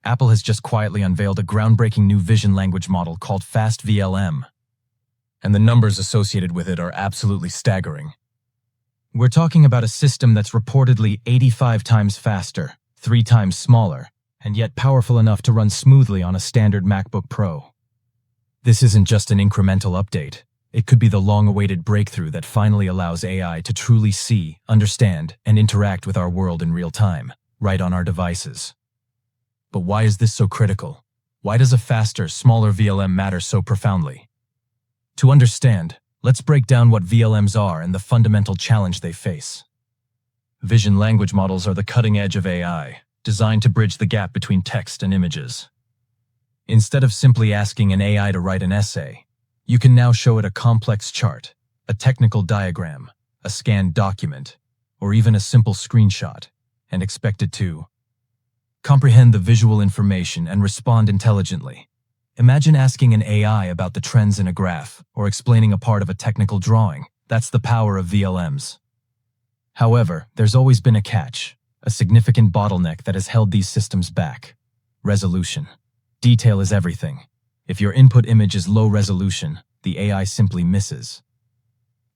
Apple has just quietly unveiled a groundbreaking new vision language model called FastVLM, and the numbers associated with it are absolutely staggering. We're talking about a system that's reportedly 85 times faster, 3 times smaller, and yet powerful enough to run smoothly on a standard MacBook Pro. This isn't just an incremental update. It could be the long-awaited breakthrough that finally allows AI to truly see, understand, and interact with our world in real time, right on our devices. But why is this so critical? Why does a faster, smaller VLM matter so profoundly? To understand, let's break down what VLMs are and the fundamental challenge they face. Vision language models are the cutting edge of AI, designed to bridge the gap between text and images. Instead of simply asking an AI to write an essay, you can now show it a complex chart, a technical diagram, a scanned document, or even a simple screenshot, and expect it to comprehend the visual information and respond intelligently. Imagine asking an AI about the trends in a graph or explaining a part of a technical drawing. That's the power of VLMs. However, there's always been a catch, a significant bottleneck that has held these systems back: resolution. Detail is everything. If your input image is low resolution, the AI simply misses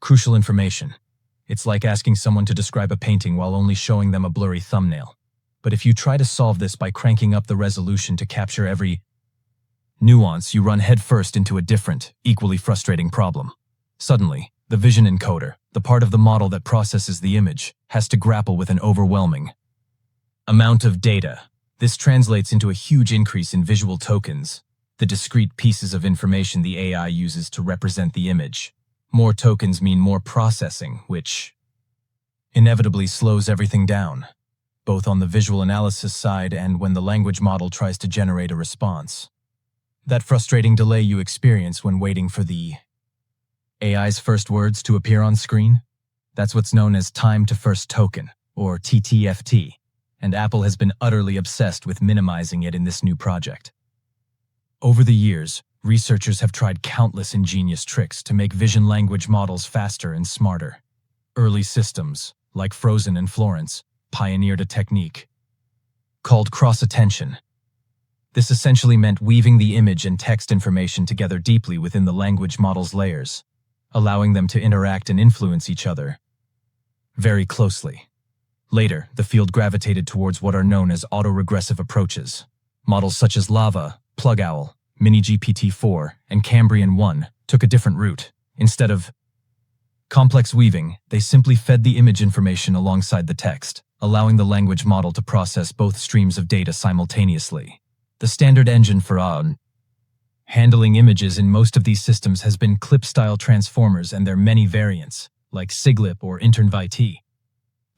crucial information. It's like asking someone to describe a painting while only showing them a blurry thumbnail. But if you try to solve this by cranking up the resolution to capture every nuance, you run headfirst into a different, equally frustrating problem. Suddenly, the vision encoder, the part of the model that processes the image, has to grapple with an overwhelming amount of data. This translates into a huge increase in visual tokens, the discrete pieces of information the AI uses to represent the image. More tokens mean more processing, which inevitably slows everything down, both on the visual analysis side and when the language model tries to generate a response. That frustrating delay you experience when waiting for the AI's first words to appear on screen? That's what's known as time to first token, or TTFT, and Apple has been utterly obsessed with minimizing it in this new project. Over the years, researchers have tried countless ingenious tricks to make vision language models faster and smarter. Early systems, like Frozen and Florence, pioneered a technique called cross-attention. This essentially meant weaving the image and text information together deeply within the language model's layers, allowing them to interact and influence each other very closely. Later, the field gravitated towards what are known as auto-regressive approaches. Models such as Lava, PlugOwl, MiniGPT-4, and Cambrian-1 took a different route. Instead of complex weaving, they simply fed the image information alongside the text, allowing the language model to process both streams of data simultaneously. The standard engine for handling images in most of these systems has been clip-style transformers and their many variants, like SIGLIP or InternViT.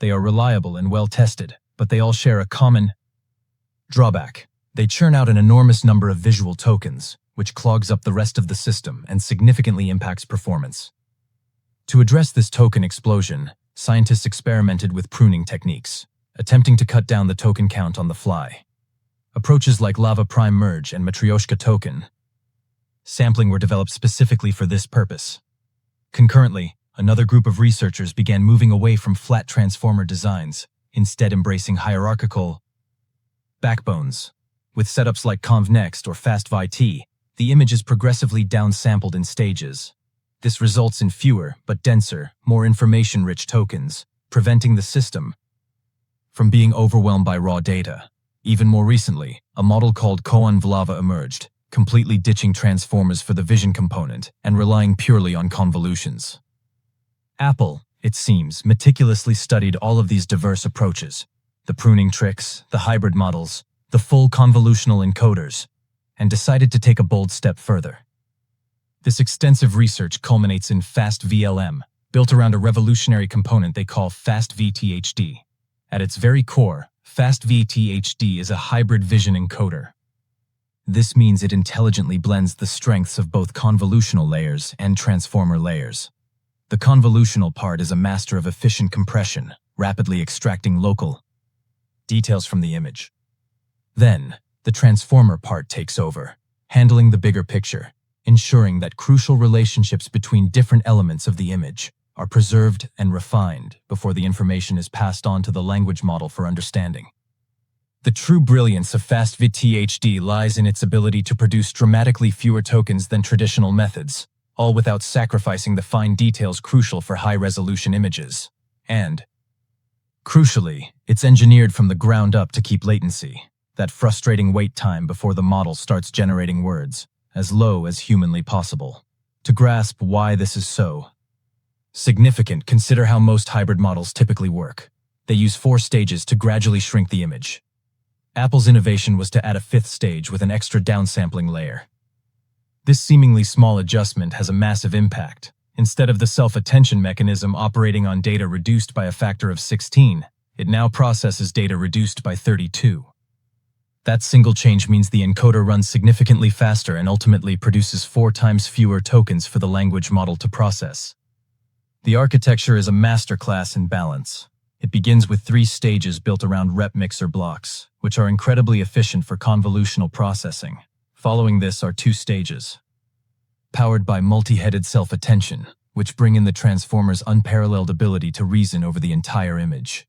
They are reliable and well-tested, but they all share a common drawback. They churn out an enormous number of visual tokens, which clogs up the rest of the system and significantly impacts performance. To address this token explosion, scientists experimented with pruning techniques, attempting to cut down the token count on the fly. Approaches like Lava Prime Merge and Matryoshka token sampling were developed specifically for this purpose. Concurrently, another group of researchers began moving away from flat transformer designs, instead embracing hierarchical backbones. With setups like ConvNext or FastViT, the image is progressively downsampled in stages. This results in fewer, but denser, more information-rich tokens, preventing the system from being overwhelmed by raw data. Even more recently, a model called ConvLava emerged, completely ditching transformers for the vision component and relying purely on convolutions. Apple, it seems, meticulously studied all of these diverse approaches, the pruning tricks, the hybrid models, the full convolutional encoders, and decided to take a bold step further. This extensive research culminates in FastVLM, built around a revolutionary component they call FastViT. At its very core, FastViT is a hybrid vision encoder. This means it intelligently blends the strengths of both convolutional layers and transformer layers. The convolutional part is a master of efficient compression, rapidly extracting local details from the image. Then, the transformer part takes over, handling the bigger picture, ensuring that crucial relationships between different elements of the image are preserved and refined before the information is passed on to the language model for understanding. The true brilliance of FastViT HD lies in its ability to produce dramatically fewer tokens than traditional methods, all without sacrificing the fine details crucial for high-resolution images. And, crucially, it's engineered from the ground up to keep latency, that frustrating wait time before the model starts generating words, as low as humanly possible. To grasp why this is so significant, consider how most hybrid models typically work. They use 4 stages to gradually shrink the image. Apple's innovation was to add a 5th stage with an extra downsampling layer. This seemingly small adjustment has a massive impact. Instead of the self-attention mechanism operating on data reduced by a factor of 16, it now processes data reduced by 32. That single change means the encoder runs significantly faster and ultimately produces 4 times fewer tokens for the language model to process. The architecture is a masterclass in balance. It begins with 3 stages built around RepMixer blocks, which are incredibly efficient for convolutional processing. Following this are 2 stages, powered by multi-headed self-attention, which bring in the transformer's unparalleled ability to reason over the entire image.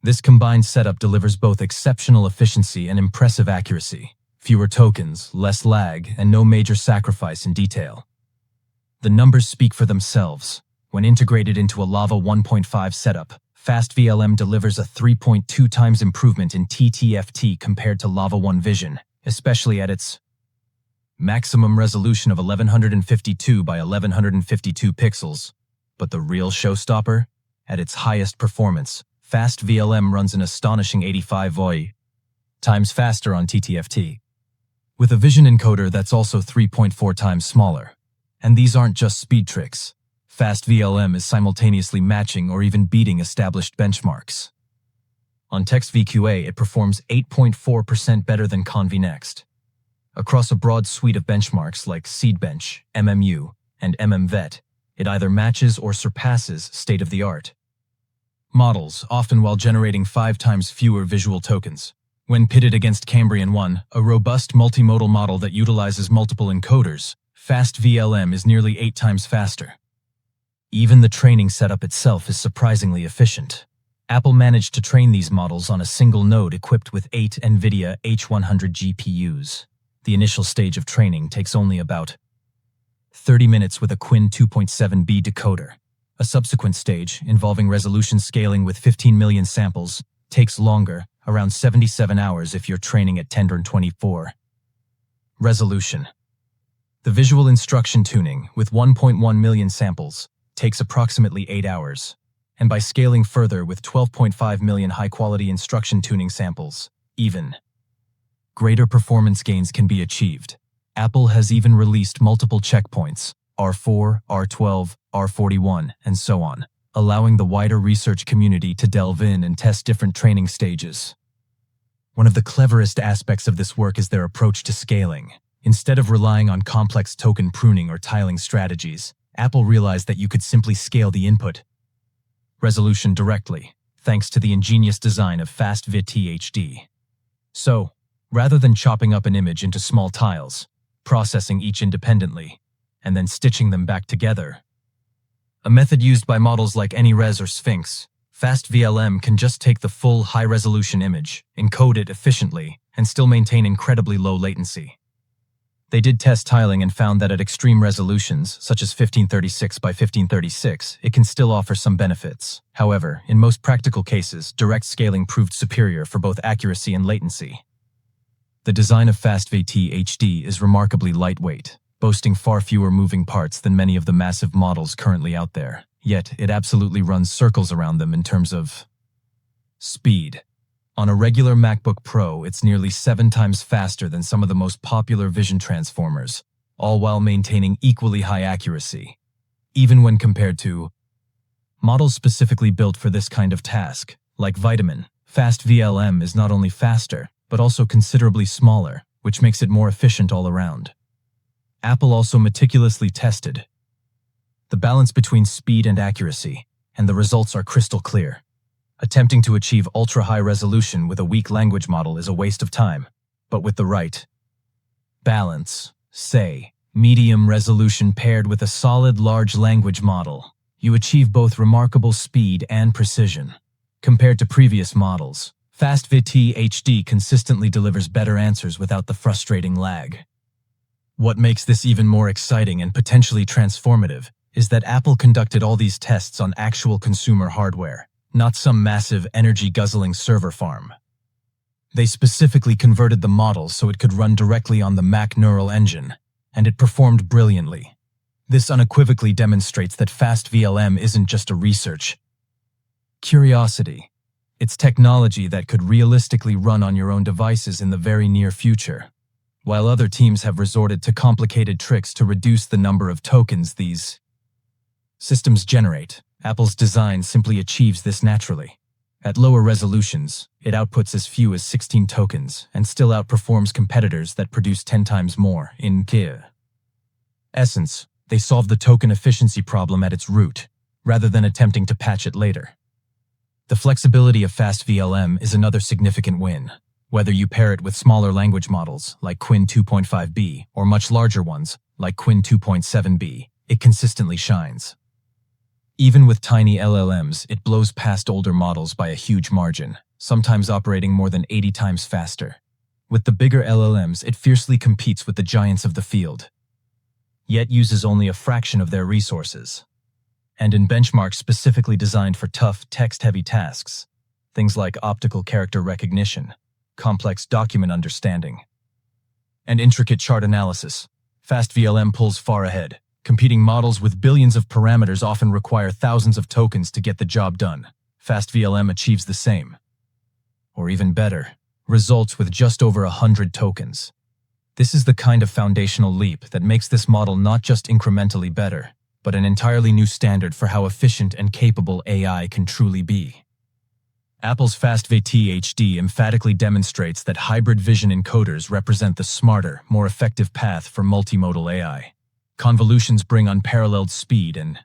This combined setup delivers both exceptional efficiency and impressive accuracy, fewer tokens, less lag, and no major sacrifice in detail. The numbers speak for themselves. When integrated into a Lava 1.5 setup, FastVLM delivers a 3.2 times improvement in TTFT compared to Lava 1 Vision, especially at its maximum resolution of 1152 by 1152 pixels. But the real showstopper? At its highest performance, FastVLM runs an astonishing 85 times faster on TTFT, with a vision encoder that's also 3.4 times smaller. And these aren't just speed tricks. FastVLM is simultaneously matching or even beating established benchmarks. On TextVQA, it performs 8.4% better than ConvNext. Across a broad suite of benchmarks like Seedbench, MMU, and MMVet, it either matches or surpasses state-of-the-art models, often while generating 5 times fewer visual tokens. When pitted against Cambrian 1, a robust multimodal model that utilizes multiple encoders, FastVLM is nearly 8 times faster. Even the training setup itself is surprisingly efficient. Apple managed to train these models on a single node equipped with 8 NVIDIA H100 GPUs. The initial stage of training takes only about 30 minutes with a Quinn 2.7b decoder. A subsequent stage, involving resolution scaling with 15 million samples, takes longer, around 77 hours if you're training at 1024 resolution. The visual instruction tuning, with 1.1 million samples, takes approximately 8 hours, and by scaling further with 12.5 million high-quality instruction tuning samples, even greater performance gains can be achieved. Apple has even released multiple checkpoints, R4, R12, R41, and so on, allowing the wider research community to delve in and test different training stages. One of the cleverest aspects of this work is their approach to scaling. Instead of relying on complex token pruning or tiling strategies, Apple realized that you could simply scale the input resolution directly, thanks to the ingenious design of FastViT HD. So, rather than chopping up an image into small tiles, processing each independently, and then stitching them back together, a method used by models like AnyRes or Sphinx, FastVLM can just take the full high-resolution image, encode it efficiently, and still maintain incredibly low latency. They did test tiling and found that at extreme resolutions, such as 1536 by 1536, it can still offer some benefits. However, in most practical cases, direct scaling proved superior for both accuracy and latency. The design of FastViT HD is remarkably lightweight, boasting far fewer moving parts than many of the massive models currently out there. Yet, it absolutely runs circles around them in terms of speed. On a regular MacBook Pro, it's nearly 7 times faster than some of the most popular vision transformers, all while maintaining equally high accuracy. Even when compared to models specifically built for this kind of task, like Vitamin, FastVLM is not only faster, but also considerably smaller, which makes it more efficient all around. Apple also meticulously tested the balance between speed and accuracy, and the results are crystal clear. Attempting to achieve ultra-high resolution with a weak language model is a waste of time, but with the right balance, say, medium resolution paired with a solid large language model, you achieve both remarkable speed and precision. Compared to previous models, FastViT HD consistently delivers better answers without the frustrating lag. What makes this even more exciting and potentially transformative is that Apple conducted all these tests on actual consumer hardware, not some massive energy-guzzling server farm. They specifically converted the model so it could run directly on the Mac neural engine, and it performed brilliantly. This unequivocally demonstrates that FastVLM isn't just a research curiosity. It's technology that could realistically run on your own devices in the very near future. While other teams have resorted to complicated tricks to reduce the number of tokens these systems generate, Apple's design simply achieves this naturally. At lower resolutions, it outputs as few as 16 tokens and still outperforms competitors that produce 10 times more in essence. They solve the token efficiency problem at its root, rather than attempting to patch it later. The flexibility of FastVLM is another significant win. Whether you pair it with smaller language models like Qwen 2.5b or much larger ones like Qwen 2.7b, it consistently shines. Even with tiny LLMs, it blows past older models by a huge margin, sometimes operating more than 80 times faster. With the bigger LLMs, it fiercely competes with the giants of the field, yet uses only a fraction of their resources. And in benchmarks specifically designed for tough, text-heavy tasks, things like optical character recognition, complex document understanding, and intricate chart analysis, FastVLM pulls far ahead. Competing models with billions of parameters often require thousands of tokens to get the job done. FastVLM achieves the same, or even better, results with just over 100 tokens. This is the kind of foundational leap that makes this model not just incrementally better, but an entirely new standard for how efficient and capable AI can truly be. Apple's FastViT HD emphatically demonstrates that hybrid vision encoders represent the smarter, more effective path for multimodal AI. Convolutions bring unparalleled speed and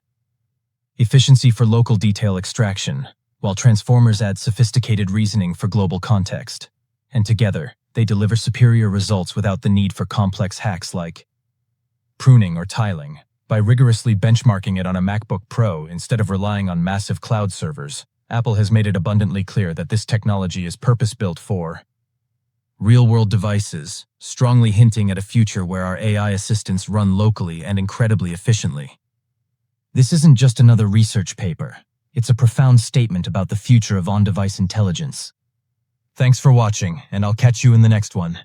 efficiency for local detail extraction, while transformers add sophisticated reasoning for global context. And together, they deliver superior results without the need for complex hacks like pruning or tiling. By rigorously benchmarking it on a MacBook Pro instead of relying on massive cloud servers, Apple has made it abundantly clear that this technology is purpose-built for real-world devices, strongly hinting at a future where our AI assistants run locally and incredibly efficiently. This isn't just another research paper. It's a profound statement about the future of on-device intelligence. Thanks for watching, and I'll catch you in the next one.